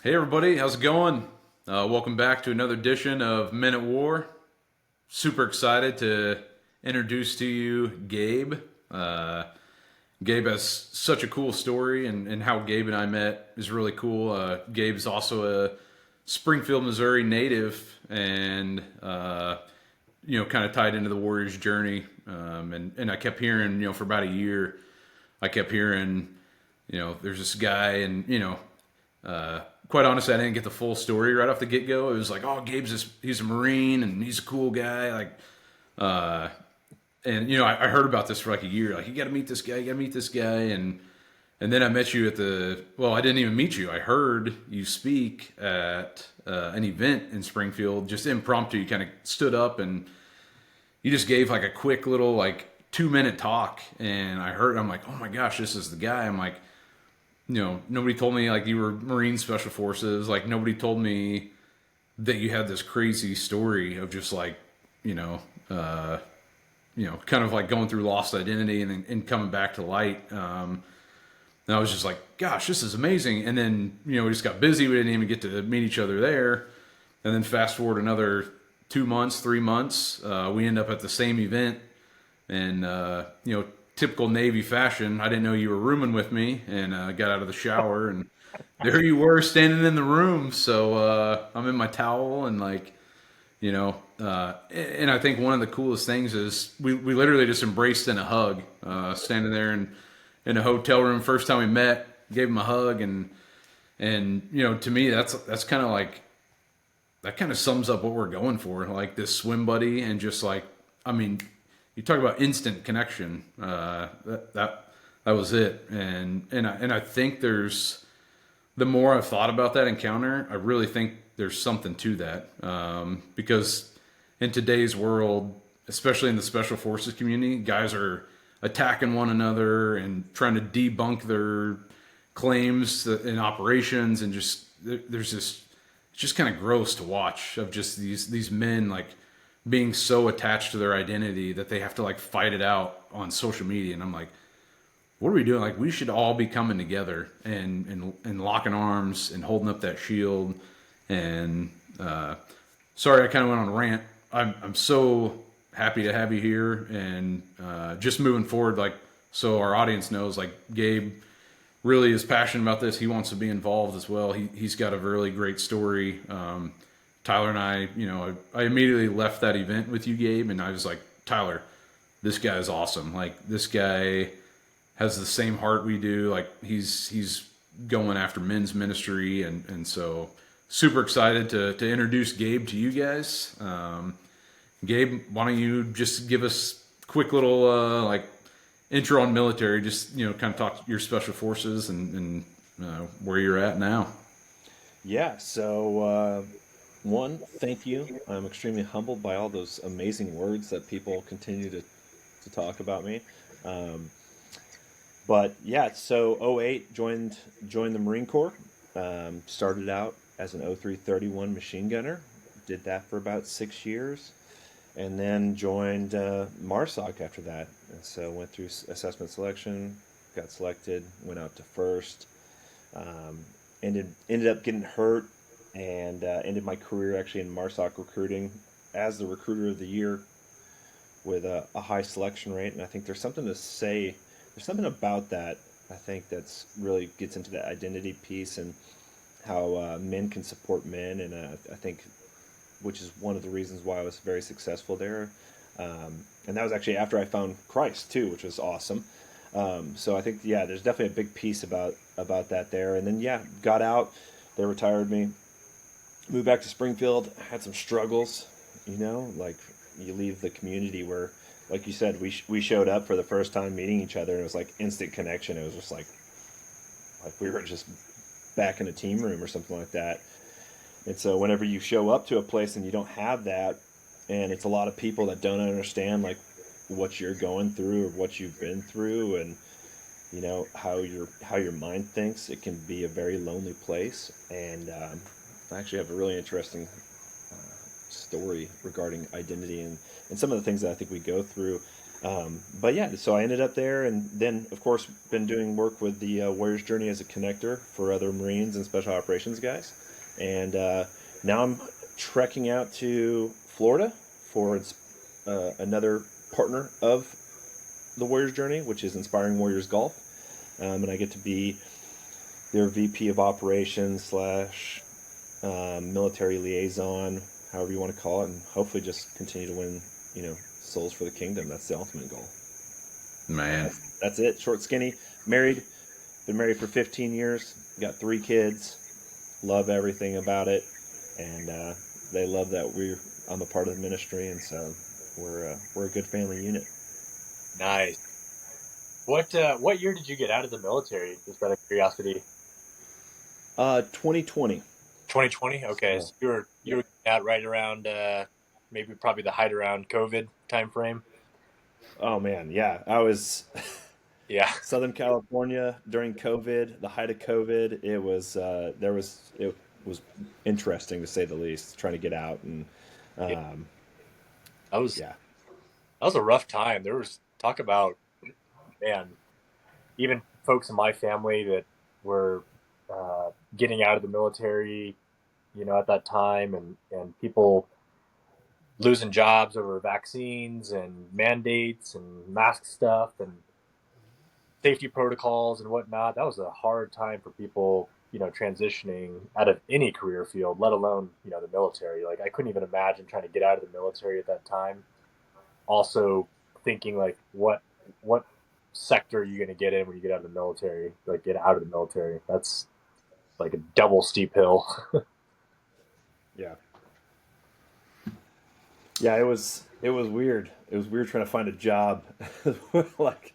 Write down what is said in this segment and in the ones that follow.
Hey everybody, how's it going? Welcome back to another edition of Men at War. Super excited to introduce to you Gabe. Uh, Gabe has such a cool story, and how Gabe and I met is really cool. Gabe's also a Springfield, Missouri native, and kind of tied into the Warriors' journey. And I kept hearing, for about a year, I kept hearing, there's this guy, and quite honestly, I didn't get the full story right off the get go. It was like, oh, he's a Marine and he's a cool guy. Uh, I heard about this for like a year. Like, you got to meet this guy. You got to meet this guy. And then I met you well, I didn't even meet you. I heard you speak at an event in Springfield, just impromptu. You kind of stood up and you just gave like a quick little, like, 2-minute talk. And I'm like, oh my gosh, this is the guy. I'm like, nobody told me like you were Marine Special Forces. Like, nobody told me that you had this crazy story of just like, you know, uh, kind of like going through lost identity and coming back to light. And I was just like, gosh, this is amazing. And then, we just got busy. We didn't even get to meet each other there. And then fast forward another 2 months, 3 months, we end up at the same event. And, typical Navy fashion, I didn't know you were rooming with me, and got out of the shower, and there you were standing in the room. So I'm in my towel, and like, and I think one of the coolest things is we literally just embraced in a hug, standing there in a hotel room. First time we met, gave him a hug, and to me that's kind of like, that kind of sums up what we're going for, like this swim buddy. And just like, I mean, you talk about instant connection. That was it. And I think there's, the more I've thought about that encounter, I really think there's something to that. Because in today's world, especially in the special forces community, guys are attacking one another and trying to debunk their claims in operations, and just there's this, it's just kind of gross to watch, of just these men like being so attached to their identity that they have to like fight it out on social media. And I'm like, what are we doing? Like, we should all be coming together and locking arms and holding up that shield. And sorry, I kind of went on a rant. I'm so happy to have you here, and just moving forward, like, so our audience knows, like, Gabe really is passionate about this. He wants to be involved as well. He's got a really great story. Tyler and I, I immediately left that event with you, Gabe, and I was like, Tyler, this guy is awesome. Like, this guy has the same heart we do. Like, he's going after men's ministry, and so super excited to introduce Gabe to you guys. Gabe, why don't you just give us a quick little like intro on military, just kind of talk your special forces and where you're at now. Yeah, so one, thank you. I'm extremely humbled by all those amazing words that people continue to talk about me. Um, but yeah, so '08 joined the Marine Corps. Started out as an 0331 machine gunner. Did that for about 6 years, and then joined MARSOC after that. And so went through assessment selection, got selected, went out to first. Um, ended up getting hurt, and ended my career actually in MARSOC recruiting as the recruiter of the year with a high selection rate. And I think there's something about that, I think, that's really gets into the identity piece and how men can support men. And I think, which is one of the reasons why I was very successful there. And that was actually after I found Christ too, which was awesome. So I think, yeah, there's definitely a big piece about that there. And then, yeah, got out. They retired me. Moved back to Springfield. Had some struggles, like, you leave the community where, like you said, we showed up for the first time meeting each other, and it was like instant connection. It was just like we were just back in a team room or something like that. And so whenever you show up to a place and you don't have that, and it's a lot of people that don't understand like what you're going through or what you've been through, and how your mind thinks, it can be a very lonely place. And I actually have a really interesting story regarding identity and some of the things that I think we go through. But yeah, so I ended up there, and then of course been doing work with the Warriors Journey as a connector for other Marines and Special Operations guys, and now I'm trekking out to Florida for another partner of the Warriors Journey, which is Inspiring Warriors Golf, and I get to be their VP of Operations slash military liaison, however you want to call it, and hopefully just continue to win, souls for the kingdom. That's the ultimate goal. Man. That's it. Short, skinny, married. Been married for 15 years. Got 3 kids. Love everything about it, and they love that I'm a part of the ministry, and so we're a good family unit. Nice. What year did you get out of the military? Just out of curiosity. 2020. 2020. Okay, so you were out right around maybe probably the height around COVID time frame. Oh man, yeah. I was Yeah. Southern California during COVID, the height of COVID. It was interesting to say the least, trying to get out and Yeah. um, That was yeah, that was a rough time. There was talk about, man, even folks in my family that were getting out of the military, at that time, and people losing jobs over vaccines and mandates and mask stuff and safety protocols and whatnot. That was a hard time for people, transitioning out of any career field, let alone, the military. Like I couldn't even imagine trying to get out of the military at that time. Also thinking like what sector are you going to get in when you get out of the military? Like get out of the military. That's like a double steep hill. yeah, yeah. It was weird. It was weird trying to find a job. like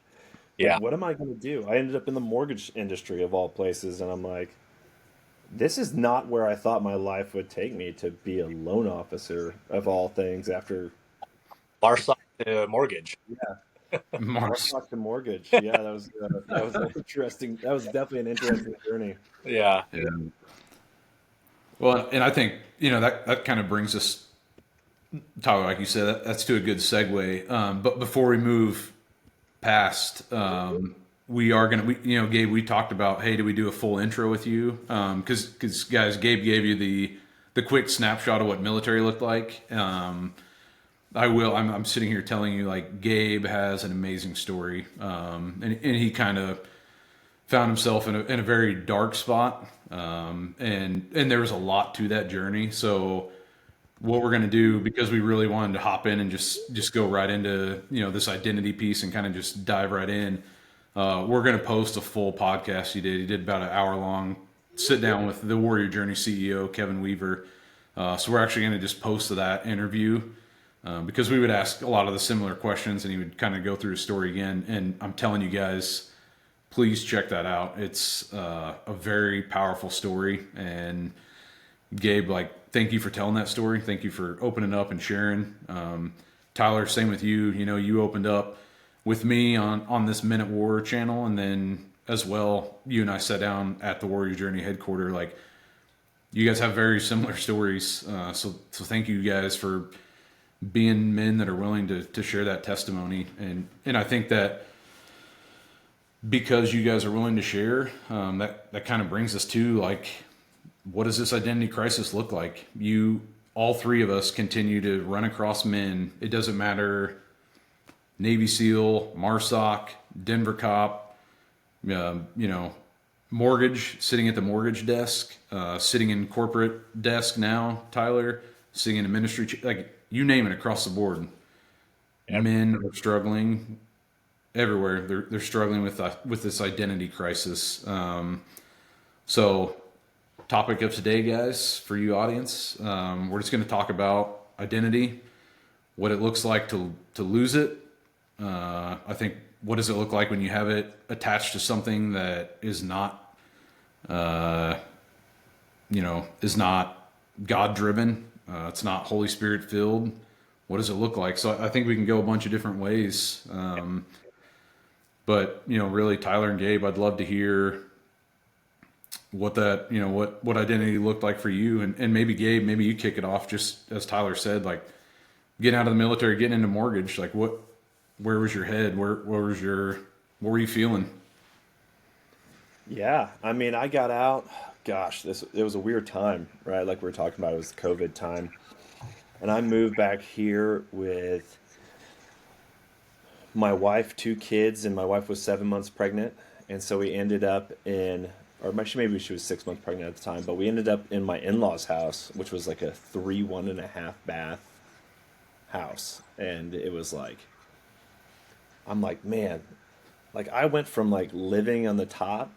Yeah. what am I going to do? I ended up in the mortgage industry of all places, and I'm like, this is not where I thought my life would take me to be a loan officer of all things after Barstock to mortgage. Mars. Talk to mortgage. Yeah, that was an interesting. That was definitely an interesting journey. Yeah. Yeah. Well, and I think, that kind of brings us, Tyler, like you said, that's to a good segue. But before we move past, we are going to, Gabe, we talked about, hey, do we do a full intro with you? Because guys, Gabe gave you the quick snapshot of what military looked like. I will. I'm sitting here telling you, like, Gabe has an amazing story, and he kind of found himself in a very dark spot, and there was a lot to that journey. So what we're going to do, because we really wanted to hop in and just go right into this identity piece and kind of just dive right in, we're going to post a full podcast he did about an hour long sit down with the Warrior Journey CEO Kevin Weaver. So we're actually going to just post that interview, because we would ask a lot of the similar questions and he would kind of go through his story again. And I'm telling you guys, please check that out. It's a very powerful story. And Gabe, like, thank you for telling that story. Thank you for opening up and sharing. Tyler, same with you. You opened up with me on this Minute War channel, and then as well, you and I sat down at the Warrior Journey headquarters. Like, you guys have very similar stories. So thank you guys for being men that are willing to share that testimony. And I think that because you guys are willing to share, that kind of brings us to, like, what does this identity crisis look like? All 3 of us continue to run across men. It doesn't matter, Navy SEAL, MARSOC, Denver cop, mortgage, sitting at the mortgage desk, sitting in corporate desk now, Tyler, sitting in a ministry, like, you name it, across the board. Yep. Men are struggling everywhere. They're struggling with this identity crisis. So topic of today, guys, for you audience, we're just going to talk about identity, what it looks like to lose it. I think, what does it look like when you have it attached to something that is not, is not God driven. It's not Holy Spirit filled. What does it look like? So I think we can go a bunch of different ways. But really, Tyler and Gabe, I'd love to hear what that, what identity looked like for you. And maybe Gabe, maybe you kick it off, just as Tyler said, like, getting out of the military, getting into mortgage. Like, where was your head? What were you feeling? Yeah, I mean, I got out. Gosh, this it was a weird time, right? Like we were talking about, it was the COVID time, and I moved back here with my wife, two kids, and my wife was 7 months pregnant, and so we ended up in, or maybe she was 6 months pregnant at the time, but we ended up in my in-laws' house, which was like a three, 1.5 bath house, and it was like, I'm like, man, like I went from like living on the top.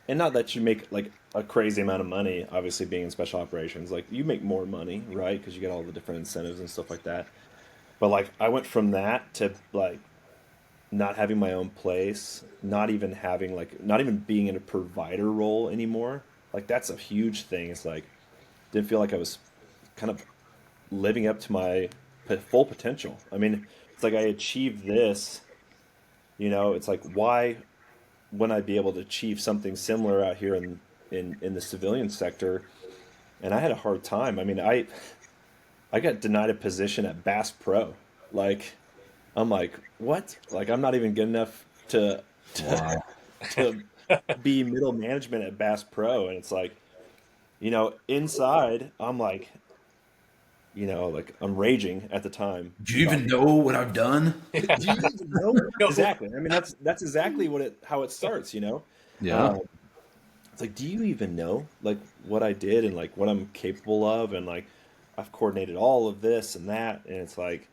And not that you make like a crazy amount of money, obviously being in special operations. Like you make more money, right? Because you get all the different incentives and stuff like that. But like I went from that to like not having my own place, not even having like not even being in a provider role anymore. Like that's a huge thing. It's like didn't feel like I was kind of living up to my full potential. I mean, it's like I achieved this, it's like why wouldn't I be able to achieve something similar out here in the civilian sector? And I had a hard time. I mean, I got denied a position at Bass Pro. Like, I'm like, what? Like, I'm not even good enough to Wow. to be middle management at Bass Pro. And it's like, inside, I'm like, like I'm raging at the time Do you about, even know what I've done? do you even know? No. Exactly. I mean, that's exactly how it starts. Yeah. Um, It's like, do you even know like what I did and like what I'm capable of? And like, I've coordinated all of this and that. And it's like,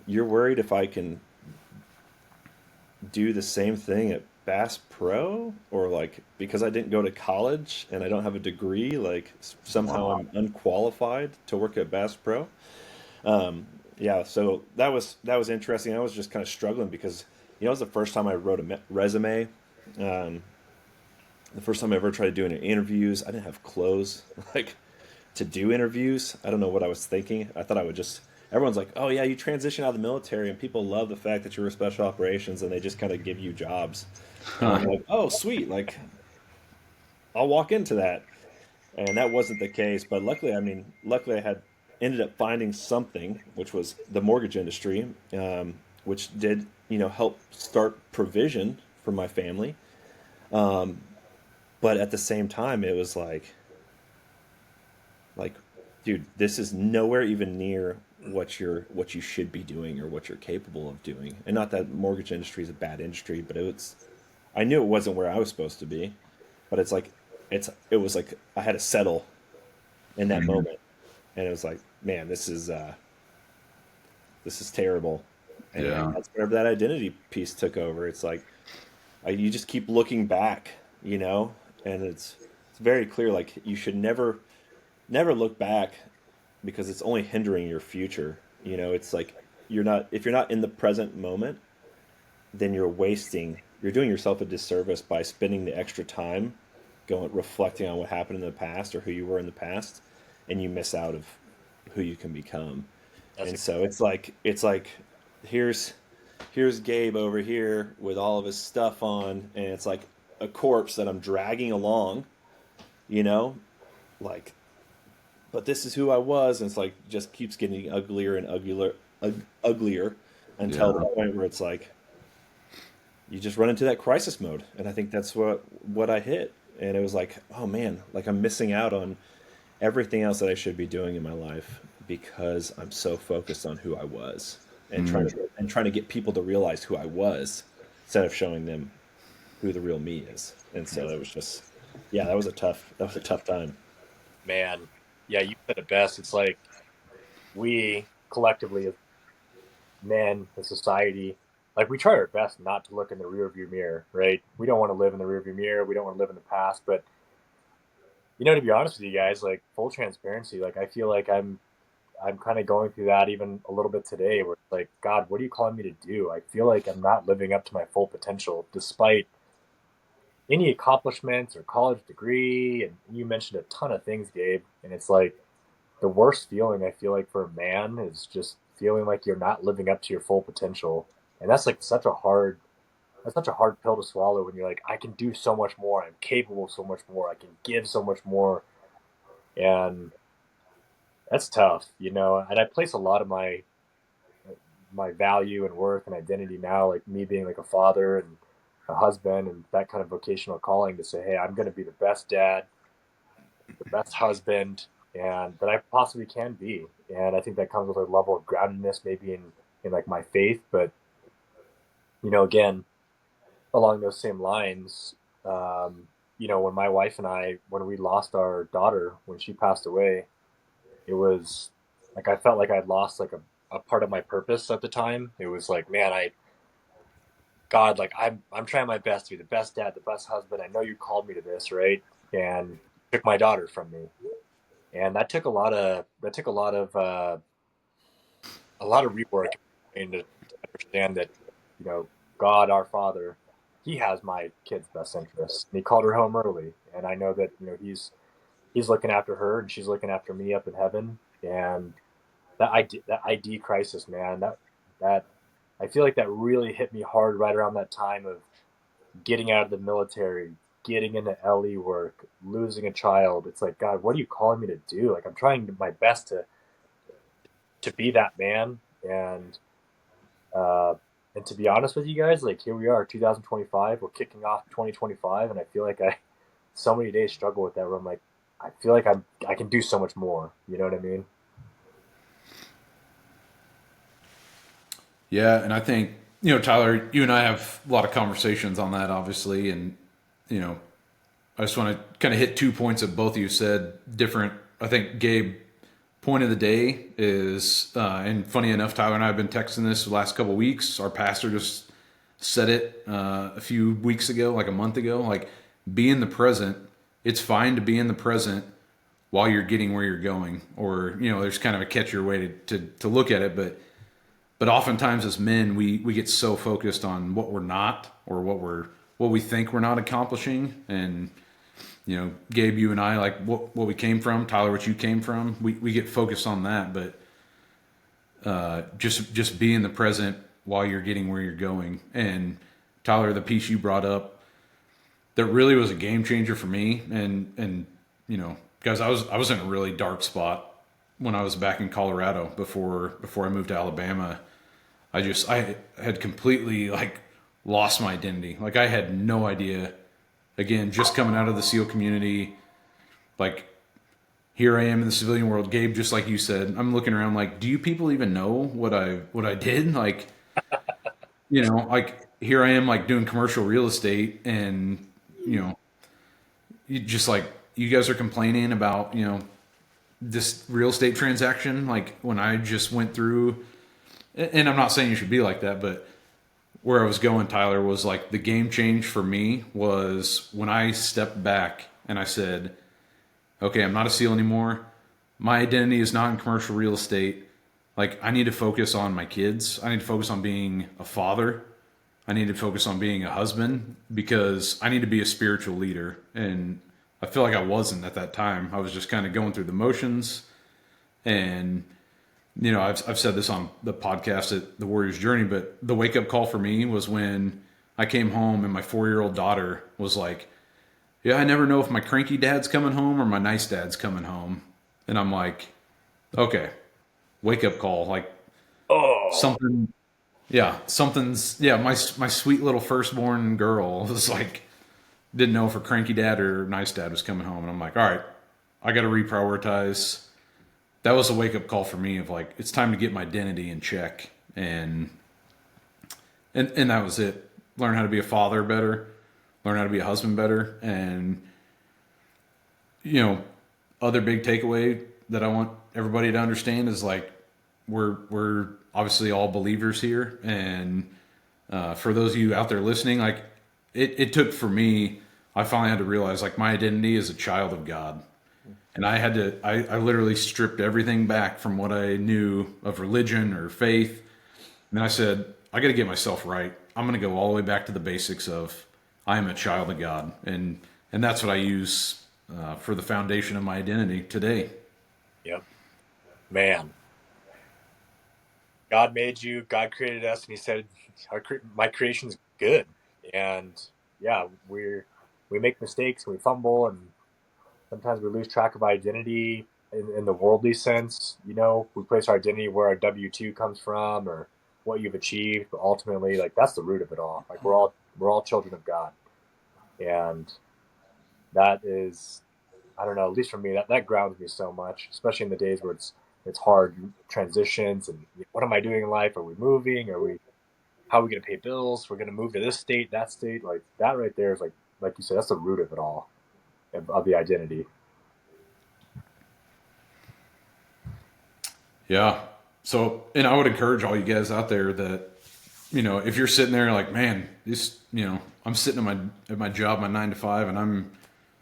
you're worried if I can do the same thing at Bass Pro or like, because I didn't go to college and I don't have a degree, like somehow Wow. I'm unqualified to work at Bass Pro. Um, yeah. So that was interesting. I was just kind of struggling because, it was the first time I wrote a resume. Um, the first time I ever tried doing interviews, I didn't have clothes like to do interviews. I don't know what I was thinking. I thought I would just. Everyone's like, "Oh yeah, you transition out of the military, and people love the fact that you were special operations, and they just kind of give you jobs." And I'm like, "Oh sweet, like I'll walk into that." And that wasn't the case. But luckily, I mean, luckily I had ended up finding something, which was the mortgage industry, which did help start provision for my family. Um, but at the same time, it was like, dude, this is nowhere even near what you should be doing or what you're capable of doing. And not that mortgage industry is a bad industry, but I knew it wasn't where I was supposed to be. But it was like I had to settle in that Mhm. moment. And it was like, man, this is terrible. And Yeah. that's whenever that identity piece took over. It's like you just keep looking back, and it's very clear like you should never look back because it's only hindering your future. It's like if you're not in the present moment, then you're doing yourself a disservice by spending the extra time going reflecting on what happened in the past or who you were in the past, and you miss out of who you can become. That's And so it's like here's here's Gabe over here with all of his stuff on, and it's like a corpse that I'm dragging along, you know, like but this is who I was, and it's like just keeps getting uglier and uglier until the Yeah. point where it's like you just run into that crisis mode, and I think that's what I hit, and it was like, oh man, like I'm missing out on everything else that I should be doing in my life because I'm so focused on who I was and Mm. trying to get people to realize who I was instead of showing them who the real me is, and so it was just, yeah, that was a tough time. Man, yeah, you said it best. It's like we collectively as men, as society, like we try our best not to look in the rearview mirror, right? We don't want to live in the rearview mirror. We don't want to live in the past. But to be honest with you guys, like full transparency, like I feel like I'm kind of going through that even a little bit today, where it's like, God, what are you calling me to do? I feel like I'm not living up to my full potential, despite any accomplishments or college degree. And you mentioned a ton of things, Gabe. And it's like the worst feeling I feel like for a man is just feeling like you're not living up to your full potential. And that's such a hard pill to swallow when you're like, I can do so much more. I'm capable of so much more. I can give so much more. And that's tough. And I place a lot of my value and worth and identity now, like me being like a father and a husband and that kind of vocational calling to say, hey, I'm going to be the best dad, the best husband, and that I possibly can be. And I think that comes with a level of groundedness, maybe in like my faith. But, again, along those same lines, when my wife and I, when we lost our daughter, when she passed away, it was like I felt like I'd lost like a part of my purpose at the time. It was like, man, God, like I'm trying my best to be the best dad, the best husband. I know you called me to this, right? And you took my daughter from me, and that took a lot of rework and to understand that, God, our Father, He has my kid's best interests. And He called her home early, and I know that He's looking after her, and she's looking after me up in heaven. And that ID crisis, man, that I feel like that really hit me hard right around that time of getting out of the military, getting into LE work, losing a child. It's like, God, what are you calling me to do? Like, I'm trying my best to be that man. Uh, and to be honest with you guys, like here we are, 2025, we're kicking off 2025, and I feel like I so many days struggle with that where I'm like, I feel like I can do so much more. You know what I mean? Yeah, and I think Tyler, you and I have a lot of conversations on that, obviously, and you know, I just want to kind of hit 2 points that both of you said different. I think Gabe, point of the day is, and funny enough, Tyler and I have been texting this the last couple of weeks. Our pastor just said it a few weeks ago, like a month ago. Like, be in the present. It's fine to be in the present while you're getting where you're going, or there's kind of a catchier way to look at it, but oftentimes as men, we get so focused on what we're not, or what we think we're not accomplishing. And Gabe, you and I, like what we came from, Tyler, what you came from, we get focused on that. But just be in the present while you're getting where you're going. And Tyler, the piece you brought up that really was a game changer for me, and guys, I was in a really dark spot when I was back in Colorado before I moved to Alabama. I had completely like lost my identity. Like, I had no idea. Again, just coming out of the SEAL community, like, here I am in the civilian world. Gabe, just like you said, I'm looking around like, do you people even know what I did? Like, like, here I am, like, doing commercial real estate, and you just like, you guys are complaining about this real estate transaction, like, when I just went through. And I'm not saying you should be like that, but where I was going, Tyler, was like, the game change for me was when I stepped back and I said, okay, I'm not a SEAL anymore. My identity is not in commercial real estate. Like, I need to focus on my kids. I need to focus on being a father. I need to focus on being a husband, because I need to be a spiritual leader. And I feel like I wasn't at that time. I was just kind of going through the motions. And I've said this on the podcast at The Warrior's Journey, but the wake up call for me was when I came home and my 4-year-old daughter was like, yeah, I never know if my cranky dad's coming home or my nice dad's coming home. And I'm like, okay, wake up call. Like, Oh, something's, my sweet little firstborn girl was like, didn't know if her cranky dad or nice dad was coming home. And I'm like, all right, I got to reprioritize. That was a wake up call for me of like, it's time to get my identity in check. And that was it. Learn how to be a father better, learn how to be a husband better. And, other big takeaway that I want everybody to understand is like, we're obviously all believers here. And, for those of you out there listening, like it took for me, I finally had to realize like my identity is a child of God. And I literally stripped everything back from what I knew of religion or faith. And I said, I got to get myself right. I'm going to go all the way back to the basics of, I am a child of God. And that's what I use for the foundation of my identity today. yep, man. God made you. God created us, and He said, "My creation's good." And yeah, we make mistakes, and we fumble, and sometimes we lose track of identity in the worldly sense. We place our identity where our W-2 comes from, or what you've achieved, but ultimately, like, that's the root of it all. Like, we're all children of God, and that is, I don't know, at least for me, that grounds me so much, especially in the days where it's hard transitions and what am I doing in life? Are we moving? Are we how are we going to pay bills? We're going to move to this state, that state. Like that right there is like you said, that's the root of it all, of the identity. Yeah. So, and I would encourage all you guys out there that, if you're sitting there like, man, I'm sitting at my job, my 9 to 5, and I'm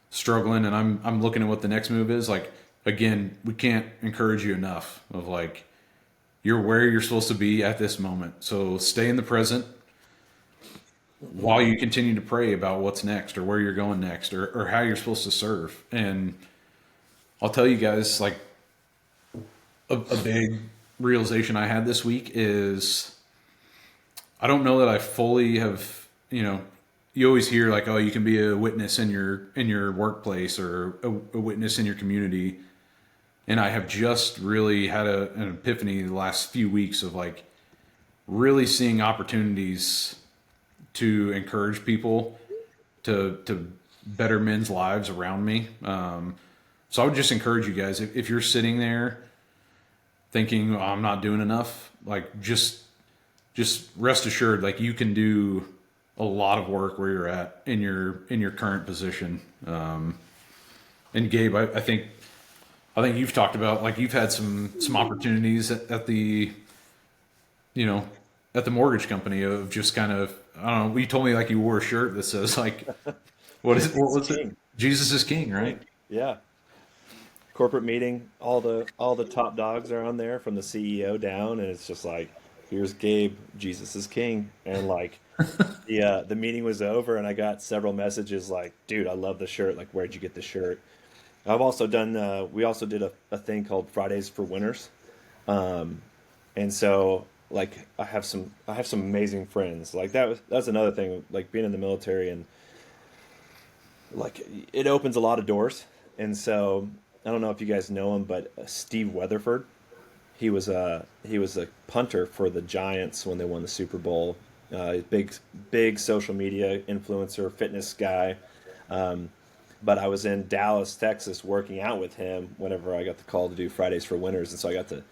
struggling, and I'm looking at what the next move is. Like, again, we can't encourage you enough of like, you're where you're supposed to be at this moment. So stay in the present while you continue to pray about what's next or where you're going next or how you're supposed to serve. And I'll tell you guys, like, a big realization I had this week is I don't know that I fully have, you always hear like, oh, you can be a witness in your workplace or a witness in your community. And I have just really had an epiphany the last few weeks of like really seeing opportunities to encourage people to better men's lives around me. So I would just encourage you guys, if you're sitting there thinking, oh, I'm not doing enough, like just rest assured, like you can do a lot of work where you're at in your current position. And Gabe, I think you've talked about like you've had some opportunities at the at the mortgage company of just kind of, I don't know. You told me like you wore a shirt that says like Jesus what is was it? king. Jesus is king, right? Yeah. Corporate meeting, all the top dogs are on there from the CEO down, and it's just like, here's Gabe, Jesus is king, and like the meeting was over, and I got several messages like, dude, I love the shirt. Like, where'd you get the shirt? I've also done. We also did a thing called Fridays for Winners, um, and so like I have some amazing friends. Like that's another thing. Like being in the military and like it opens a lot of doors. And so I don't know if you guys know him, but Steve Weatherford. He was a punter for the Giants when they won the Super Bowl. Big social media influencer, fitness guy. Um, but I was in Dallas, Texas, working out with him whenever I got the call to do Fridays for Winners, and so I got to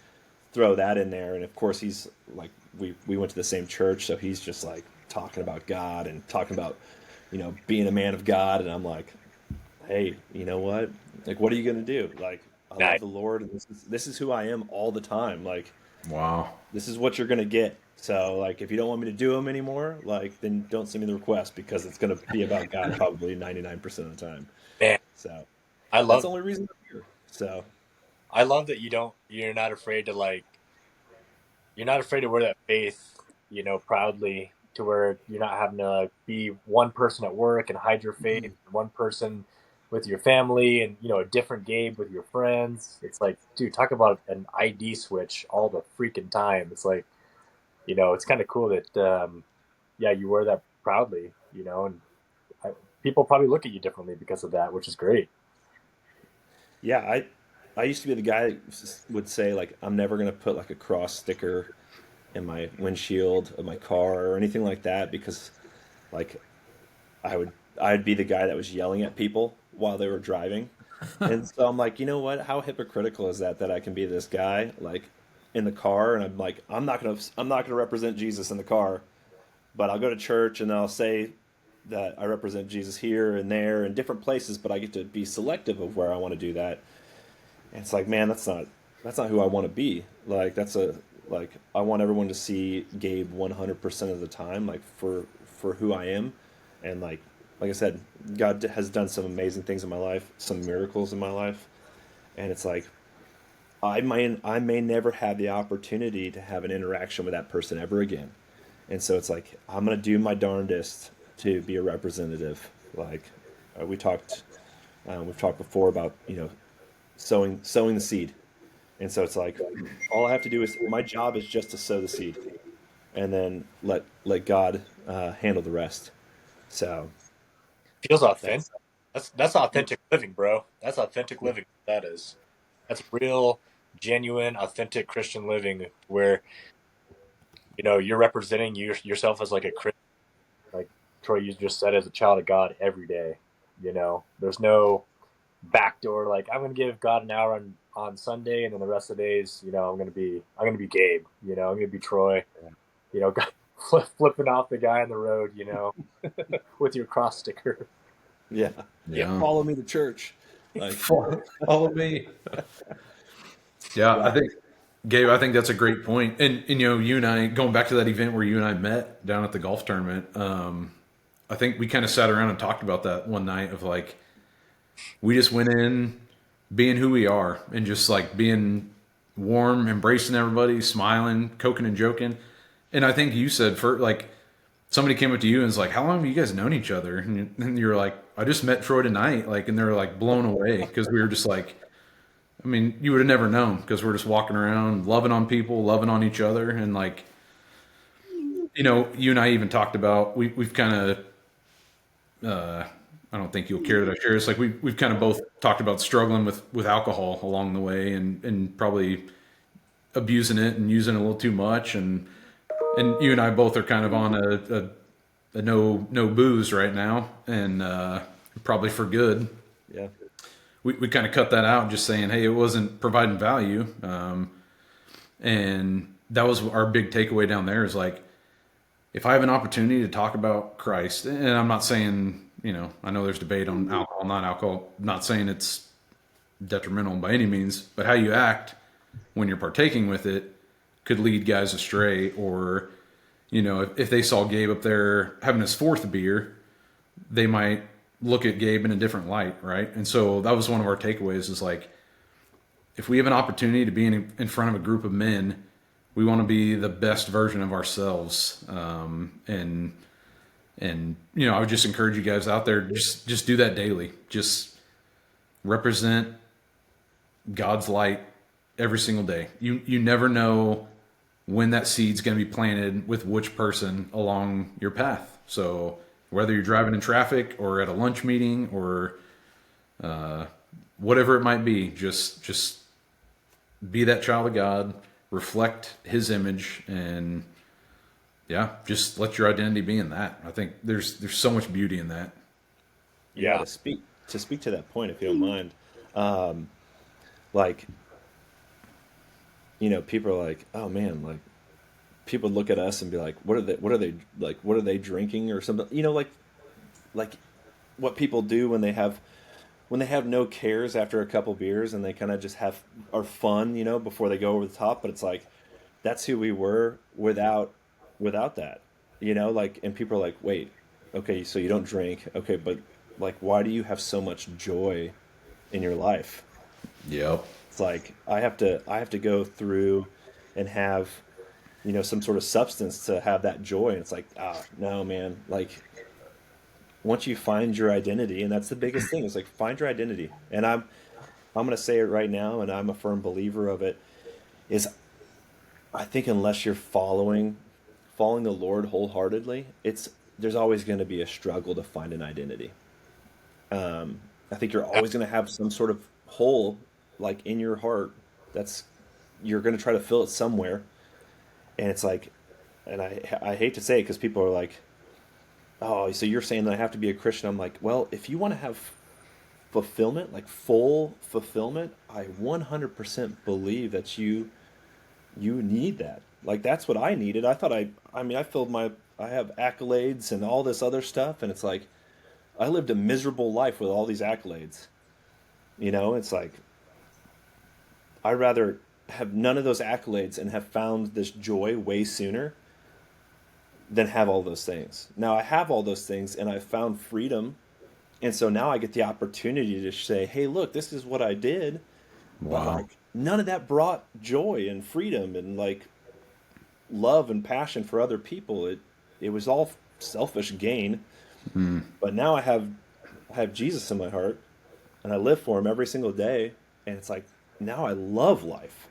throw that in there. And of course, he's like we went to the same church, so he's just like talking about God and talking about being a man of God, and I'm like, hey, you know what? Like, what are you gonna do? Like, I love Nice. the Lord, and this is who I am all the time. Like, Wow. this is what you're gonna get. So, like, if you don't want me to do them anymore, like, then don't send me the request because it's gonna be about God probably 99% of the time. Man, So I that's love the only reason I'm here. So I love that you're not afraid to like you're not afraid to wear that faith, proudly to where you're not having to like, be one person at work and hide your faith, one person with your family, and a different Gabe with your friends. It's like, dude, talk about an ID switch all the freaking time. It's like, it's kind of cool that, yeah, you wear that proudly, and I, people probably look at you differently because of that, which is great. yeah, I used to be the guy that would say like I'm never gonna put like a cross sticker in my windshield of my car or anything like that because like I would I'd be the guy that was yelling at people while they were driving. And so I'm like, you know what? How hypocritical is that I can be this guy like in the car and I'm like I'm not gonna represent Jesus in the car, but I'll go to church and I'll say that I represent Jesus here and there in different places, but I get to be selective of where I want to do that. And it's like, man, that's not who I want to be. Like like I want everyone to see Gabe 100% of the time, like for who I am, and like I said, God has done some amazing things in my life, some miracles in my life, and it's like I may never have the opportunity to have an interaction with that person ever again, and so it's like I'm gonna do my darndest to be a representative. Like we talked, we've talked before about sowing the seed. And so it's like all I have to do is my job is just to sow the seed, and then let God handle the rest. So Feels authentic. that's That's authentic living, bro. That's authentic living. That is. That's real, genuine, authentic Christian living where you're representing yourself as like a Christian, like Troy, you just said, as a child of God every day. There's no backdoor like I'm going to give God an hour on Sunday, and then the rest of the days, I'm going to be Gabe. I'm going to be Troy. You know, flipping off the guy on the road. With your cross sticker. Yeah. Yeah. Follow me to church. Like, Follow me. Yeah, I think, Gabe, I think that's a great point. And you and I, going back to that event where you and I met down at the golf tournament, I think we kind of sat around and talked about that one night of like, we just went in being who we are and just like being warm, embracing everybody, smiling, coking and joking. And I think you said, for like, somebody came up to you and was like, "How long have you guys known each other?" And you're like, "I just met Troy tonight." Like, and they're like blown away because we were just like, I mean, you would have never known because we're just walking around, loving on people, loving on each other, and like, you and I even talked about we've kind of, I don't think you'll care that I share this. Like, we've kind of both talked about struggling with alcohol along the way, and probably abusing it and using it a little too much, and you and I both are kind of on a no booze right now, and probably for good. yeah. We kind of cut that out, just saying, hey, it wasn't providing value, and that was our big takeaway down there. Is like, if I have an opportunity to talk about Christ, and I'm not saying, I know there's debate on alcohol, not alcohol. I'm not saying it's detrimental by any means, but how you act when you're partaking with it could lead guys astray. Or, if they saw Gabe up there having his fourth beer, they might look at Gabe in a different light, right? And so that was one of our takeaways, is like, if we have an opportunity to be in front of a group of men, we want to be the best version of ourselves. And I would just encourage you guys out there, just do that daily. Just represent God's light every single day. You never know when that seed's going to be planted with which person along your path. So whether you're driving in traffic or at a lunch meeting or whatever it might be, just be that child of God, reflect His image, and just let your identity be in that. I think there's so much beauty in that. Yeah. To speak to that point, if you don't mind, like, people are like, oh man, like, people look at us and be like, what are they drinking or something? Like what people do when they have no cares after a couple beers, and they kind of just are fun, before they go over the top. But it's like, that's who we were without that, like, and people are like, wait, okay, so you don't drink, okay, but like, why do you have so much joy in your life? Yep. It's like, I have to go through and have, some sort of substance to have that joy. And it's like, no, man, like, once you find your identity, and that's the biggest thing, is like, find your identity. And I'm going to say it right now, and I'm a firm believer of it, is I think unless you're following the Lord wholeheartedly, there's always going to be a struggle to find an identity. I think you're always going to have some sort of hole, like, in your heart you're going to try to fill it somewhere. And it's like, and I hate to say it, because people are like, oh, so you're saying that I have to be a Christian? I'm like, well, if you want to have fulfillment, like full fulfillment, I 100% believe that you need that. Like, that's what I needed. I thought I have accolades and all this other stuff, and it's like, I lived a miserable life with all these accolades. It's like, I'd rather have none of those accolades and have found this joy way sooner than have all those things. Now I have all those things, and I've found freedom, and so now I get the opportunity to say, hey, look, this is what I did. Wow. But like, none of that brought joy and freedom and like love and passion for other people. It was all selfish gain. But now I have Jesus in my heart, and I live for Him every single day, and it's like, now I love life.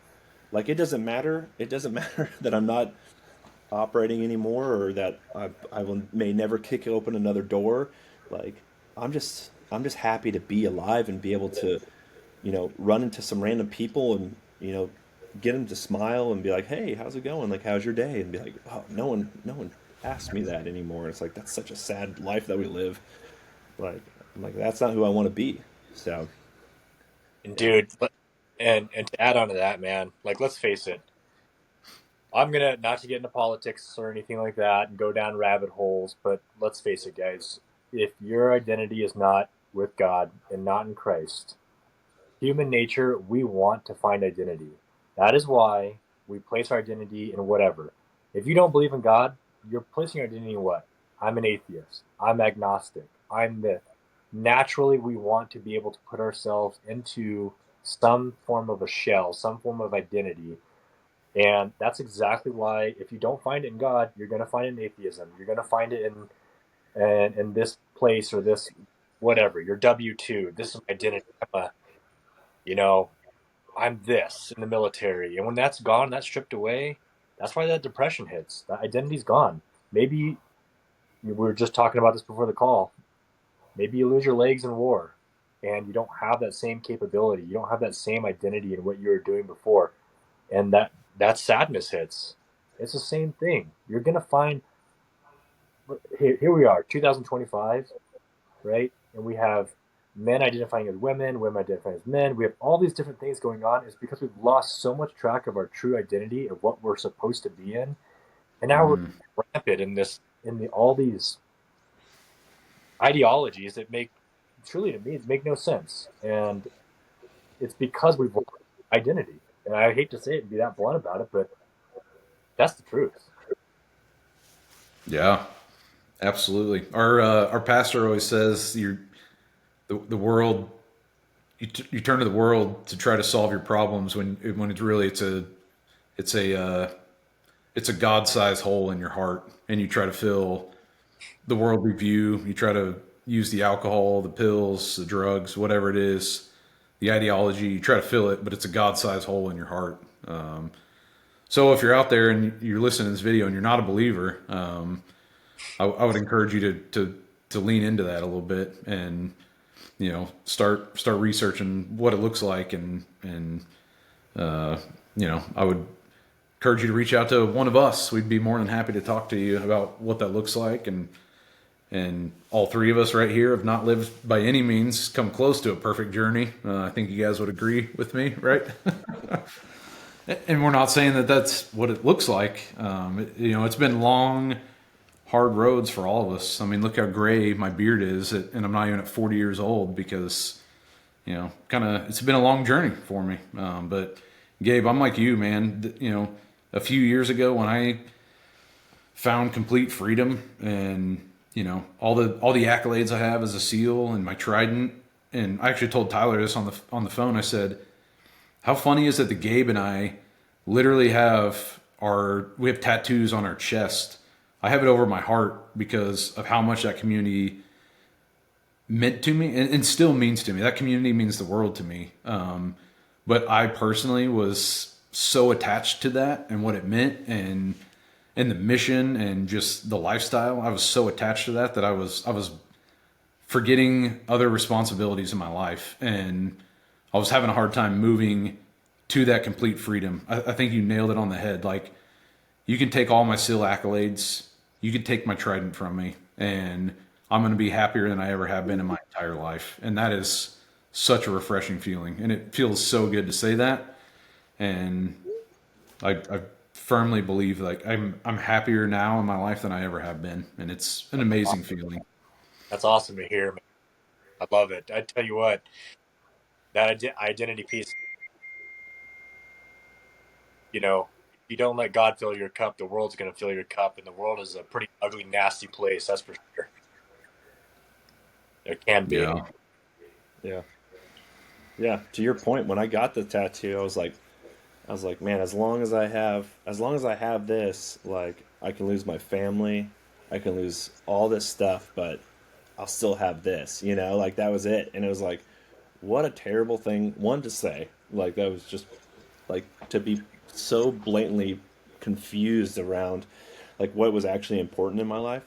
Like, it doesn't matter that I'm not operating anymore, or that may never kick open another door. Like, I'm just happy to be alive and be able to, run into some random people and, get them to smile and be like, "Hey, how's it going? Like, how's your day?" And be like, "Oh, no one asks me that anymore." It's like that's such a sad life that we live. Like, I'm like, that's not who I want to be. So, And yeah, dude, and to add on to that, man, like let's face it, I'm gonna not to get into politics or anything like that and go down rabbit holes, but let's face it, guys. If your identity is not with God and not in Christ, human nature, we want to find identity. That is why we place our identity in whatever. If you don't believe in God, you're placing your identity in what? I'm an atheist. I'm agnostic. I'm this. Naturally, we want to be able to put ourselves into some form of a shell, some form of identity. And that's exactly why, if you don't find it in God, you're going to find it in atheism. You're going to find it in this place or this whatever. Your W two. This is my identity. I'm a, you know, I'm this in the military. And when that's gone, that's stripped away, that's why that depression hits. That identity's gone. Maybe we were just talking about this before the call. Maybe you lose your legs in war and you don't have that same capability. You don't have that same identity in what you were doing before. And that sadness hits. It's the same thing. You're going to find here we are, 2025, right? And we have men identifying as women, women identifying as men. We have all these different things going on. It's because we've lost so much track of our true identity of what we're supposed to be in, and now we're Mm-hmm. rampant in this all these ideologies that make truly to me it make no sense, and it's because we've lost identity. And I hate to say it and be that blunt about it, but that's the truth. Yeah, absolutely. Our pastor always says the world you turn to the world to try to solve your problems when it's really it's a it's a God-sized hole in your heart, and you try to fill the worldly view. You try to use the alcohol, the pills, the drugs, whatever it is, the ideology. You try to fill it, but it's a God-sized hole in your heart. So if you're out there and you're listening to this video and you're not a believer, I would encourage you to lean into that a little bit and start researching what it looks like and I would encourage you to reach out to one of us. We'd be more than happy to talk to you about what that looks like. And all three of us right here have not lived by any means come close to a perfect journey. I think you guys would agree with me, right? And we're not saying that that's what it looks like. It's been long, hard roads for all of us. I mean, look how gray my beard is, and I'm not even at 40 years old because, it's been a long journey for me. But Gabe, I'm like you, man. A few years ago when I found complete freedom and all the accolades I have as a SEAL and my trident, and I actually told Tyler this on the phone. I said, how funny is it that Gabe and I literally we have tattoos on our chest. I have it over my heart because of how much that community meant to me and still means to me. That community means the world to me. But I personally was so attached to that and what it meant and the mission and just the lifestyle. I was so attached to that I was forgetting other responsibilities in my life, and I was having a hard time moving to that complete freedom. I think you nailed it on the head. Like, you can take all my SEAL accolades, you can take my trident from me, and I'm going to be happier than I ever have been in my entire life. And that is such a refreshing feeling, and it feels so good to say that. And I firmly believe like I'm happier now in my life than I ever have been, and it's an amazing feeling. That's awesome to hear, man. I love it. I tell you what, that identity piece, if you don't let God fill your cup, the world's going to fill your cup, and the world is a pretty ugly, nasty place. That's for sure. It can be. Yeah. yeah, yeah. To your point, when I got the tattoo, I was like, man, as long as I have this, like, I can lose my family, I can lose all this stuff, but I'll still have this, like that was it. And it was like, what a terrible thing, one, to say. Like, that was just like to be so blatantly confused around like what was actually important in my life.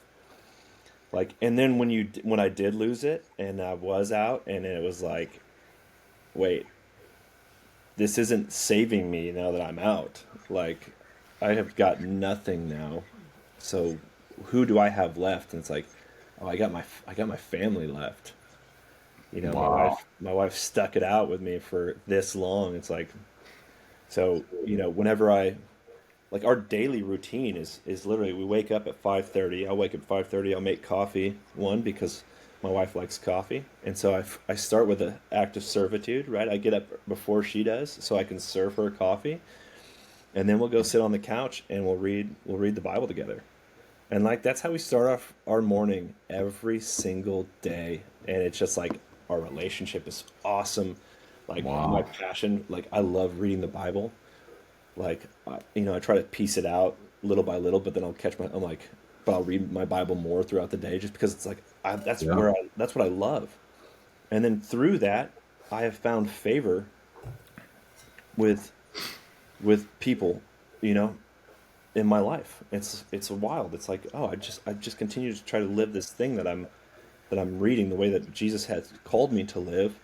Like, and then when I did lose it and I was out and it was like, wait, this isn't saving me now that I'm out. Like, I have got nothing now. So who do I have left? And it's like, oh, I got my family left. You know, Wow. my wife stuck it out with me for this long. It's like, so, you know, whenever I like our daily routine is literally we wake up at 5:30. I'll wake up at 5:30. I'll make coffee, one because my wife likes coffee. And so I start with an act of servitude, right? I get up before she does so I can serve her coffee, and then we'll go sit on the couch and we'll read the Bible together. And like that's how we start off our morning every single day. And it's just like our relationship is awesome. Like my Wow. passion, like I love reading the Bible. Like you know, I try to piece it out little by little, but then I'm like, but I'll read my Bible more throughout the day just because it's like Yeah. that's what I love. And then through that, I have found favor with people, you know, in my life. It's wild. It's like, oh, I just continue to try to live this thing that I'm reading the way that Jesus has called me to live,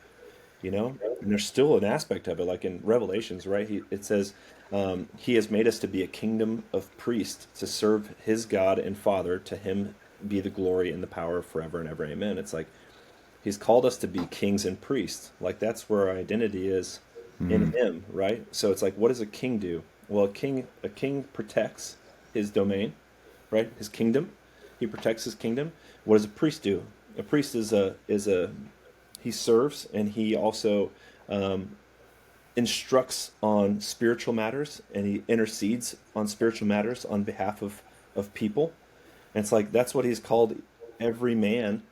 you know. And there's still an aspect of it, like in Revelations, right? It says, He has made us to be a kingdom of priests to serve His God and Father. To Him be the glory and the power forever and ever. Amen. It's like He's called us to be kings and priests. Like that's where our identity is in Him, right? So it's like, what does a king do? Well, a king protects his domain, right? His kingdom. He protects his kingdom. What does a priest do? A priest is a he serves and he also instructs on spiritual matters and he intercedes on spiritual matters on behalf of people. And it's like that's what he's called every man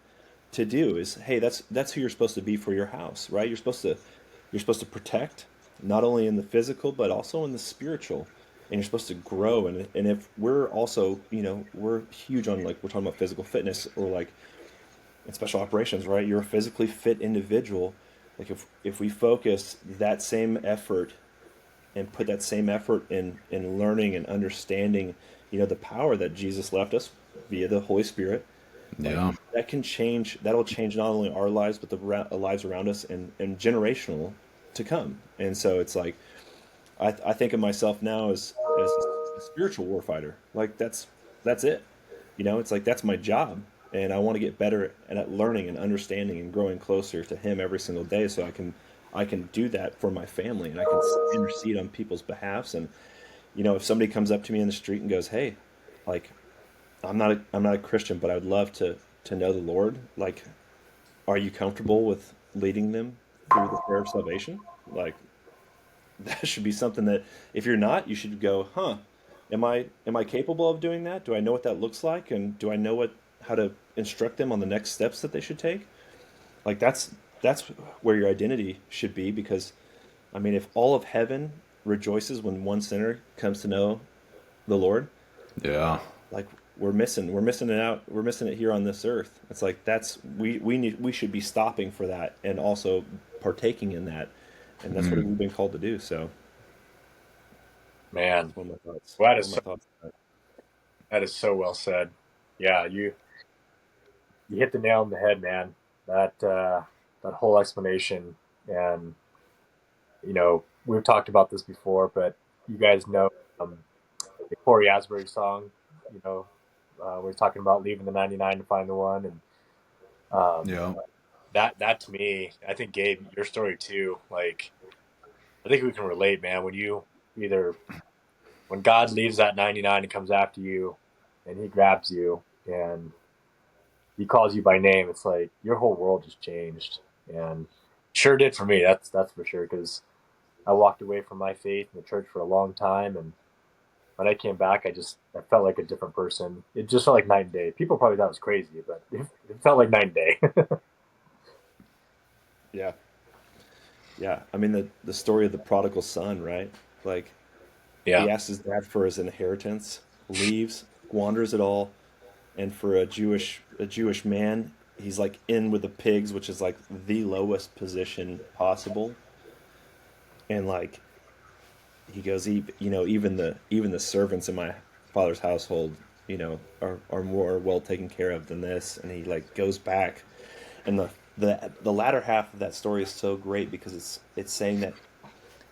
to do is hey that's who you're supposed to be for your house, right? You're supposed to protect not only in the physical but also in the spiritual, and you're supposed to grow. And if we're also, you know, we're huge on like we're talking about physical fitness or like in special operations, right? You're a physically fit individual. Like if we focus that same effort and put that same effort in learning and understanding, you know, the power that Jesus left us via the Holy Spirit, like Yeah. that'll change not only our lives but the lives around us and generational to come. And so it's like I think of myself now as a spiritual warfighter. Like that's it. You know, it's like that's my job, and I want to get better at learning and understanding and growing closer to Him every single day, so I can do that for my family, and I can intercede on people's behalfs. And you know, if somebody comes up to me in the street and goes, "Hey, like I'm not a Christian, but I would love to know the Lord," like, are you comfortable with leading them through the prayer of salvation? Like, that should be something that if you're not, you should go, huh? Am I capable of doing that? Do I know what that looks like, and do I know what how to instruct them on the next steps that they should take? Like that's where your identity should be, because I mean, if all of heaven rejoices when one sinner comes to know the Lord, Yeah. like we're missing it out. We're missing it here on this earth. It's like that's we should be stopping for that and also partaking in that, and that's what we've been called to do. So Man, that's one of my thoughts. well, One of my thoughts. that is so well said. Yeah, you hit the nail on the head, man. That whole explanation, and we've talked about this before, but you guys know the Corey Asbury song, we're talking about leaving the 99 to find the one, and um, Yeah. that to me, I think Gabe, your story too. Like, I think we can relate, man. Either when God leaves that 99 and comes after you, and He grabs you and He calls you by name, it's like your whole world just changed, and sure did for me. That's for sure, because I walked away from my faith in the church for a long time, and when I came back, I felt like a different person. It just felt like night and day. People probably thought it was crazy, but it felt like night and day. Yeah, yeah. I mean the story of the prodigal son, right? Like Yeah, he asks his dad for his inheritance, leaves, squanders it all, and for a Jewish man, he's like in with the pigs, which is like the lowest position possible. And like he goes, you know, even the servants in my father's household, you know, are more well taken care of than this. And he like goes back, and the latter half of that story is so great because it's saying that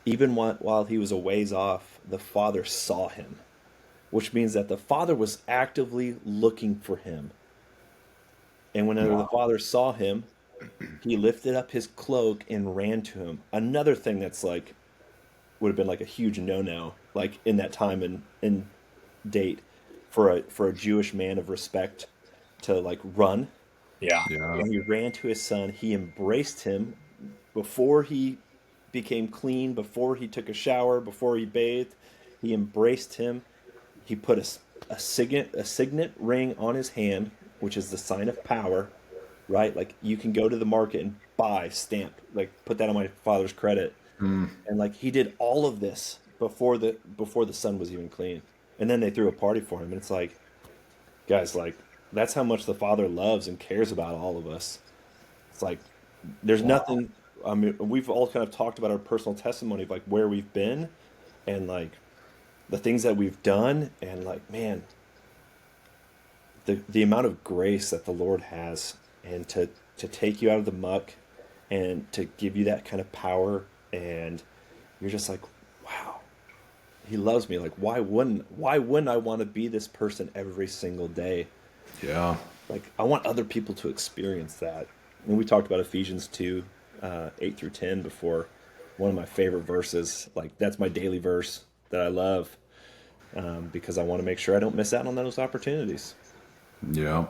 even while he was a ways off, the Father saw him, which means that the Father was actively looking for him. And whenever the Wow. Father saw him, he lifted up his cloak and ran to him. Another thing that's like would have been like a huge no-no, like in that time and date for a Jewish man of respect to like run. Yeah. Yeah. And he ran to his son. He embraced him before he became clean, before he took a shower, before he bathed. He embraced him. He put a signet ring on his hand, which is the sign of power, right? Like you can go to the market and buy stamp, like put that on my father's credit. Mm. And like he did all of this before the son was even clean. And then they threw a party for him. And it's like, guys, like that's how much the Father loves and cares about all of us. It's like there's nothing. I mean, we've all kind of talked about our personal testimony of like where we've been and like the things that we've done, and like man, the amount of grace that the Lord has, and to take you out of the muck and to give you that kind of power, and you're just like, wow, He loves me. Like why wouldn't I want to be this person every single day? Yeah. Like I want other people to experience that. And we talked about Ephesians 2, 8 through 10 before. One of my favorite verses. Like that's my daily verse that I love, because I want to make sure I don't miss out on those opportunities. Yeah.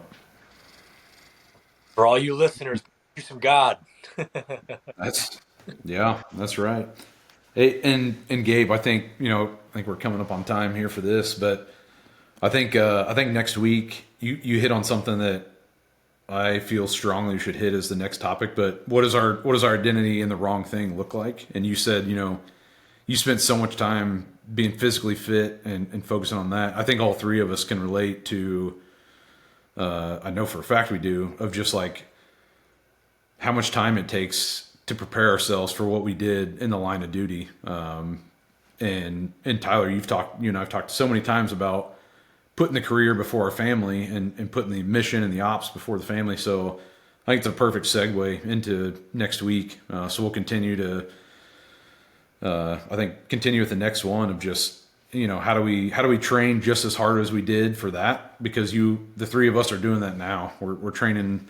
For all you listeners, do some God. That's that's right. Hey, and Gabe, I think we're coming up on time here for this, but I think next week you hit on something that I feel strongly we should hit as the next topic. But what does our identity in the wrong thing look like? And you said, you spent so much time being physically fit and focusing on that. I think all three of us can relate to, I know for a fact we do, of just like how much time it takes to prepare ourselves for what we did in the line of duty. And Tyler, you and I've talked so many times about putting the career before our family and putting the mission and the ops before the family. So I think it's a perfect segue into next week. So we'll continue to, continue with the next one of just, how do we train just as hard as we did for that? Because the three of us are doing that now. We're training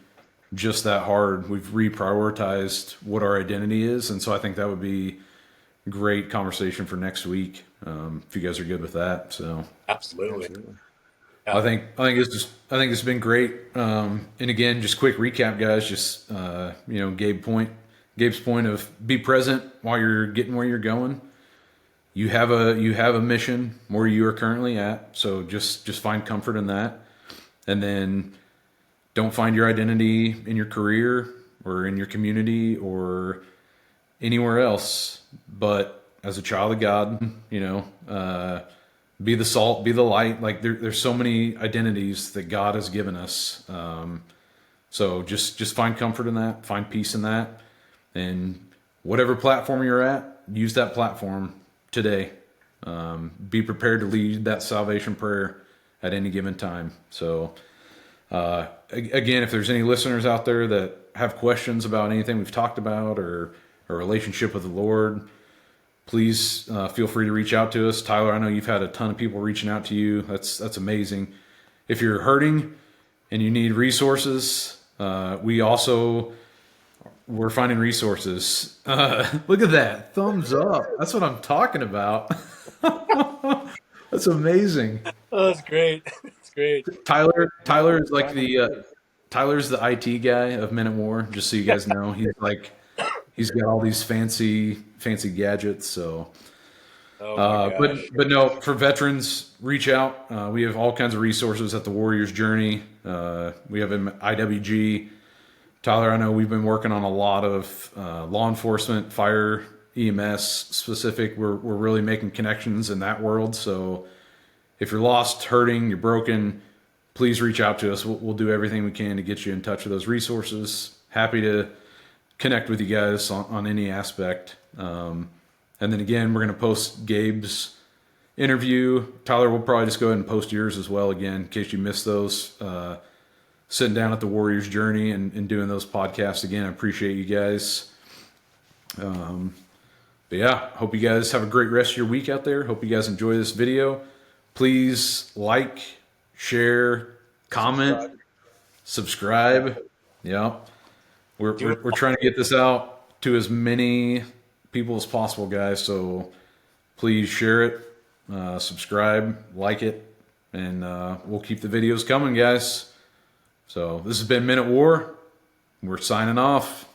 just that hard. We've reprioritized what our identity is. And so I think that would be great conversation for next week. If you guys are good with that. So Absolutely. Absolutely. Yeah. I think it's been great. And again, just quick recap, guys. Just Gabe's point of be present while you're getting where you're going. You have a mission where you are currently at. So just find comfort in that, and then don't find your identity in your career or in your community or anywhere else. But as a child of God, be the salt, be the light. Like there's so many identities that God has given us. So just find comfort in that, find peace in that, and whatever platform you're at, use that platform today. Be prepared to lead that salvation prayer at any given time. So again, if there's any listeners out there that have questions about anything we've talked about or a relationship with the Lord, please feel free to reach out to us. Tyler, I know you've had a ton of people reaching out to you. That's amazing. If you're hurting and you need resources, we're finding resources. Look at that. Thumbs up. That's what I'm talking about. That's amazing. Oh, that's great. That's great. Tyler is like Tyler's the IT guy of Men at War, just so you guys know. He's got all these fancy gadgets. So, Oh my gosh. but no, for veterans, reach out. We have all kinds of resources at the Warrior's Journey. We have IWG. Tyler, I know we've been working on a lot of law enforcement, fire, EMS specific. We're really making connections in that world. So if you're lost, hurting, you're broken, please reach out to us. We'll do everything we can to get you in touch with those resources. Happy to connect with you guys on any aspect. And then again, we're going to post Gabe's interview. Tyler, we'll probably just go ahead and post yours as well again, in case you missed those. Sitting down at the Warrior's Journey and doing those podcasts again. I appreciate you guys. But But yeah, hope you guys have a great rest of your week out there. Hope you guys enjoy this video. Please like, share, comment, subscribe. Yeah, we're trying to get this out to as many people as possible, guys. So please share it, subscribe, like it, and we'll keep the videos coming, guys. So this has been Minute War. We're signing off.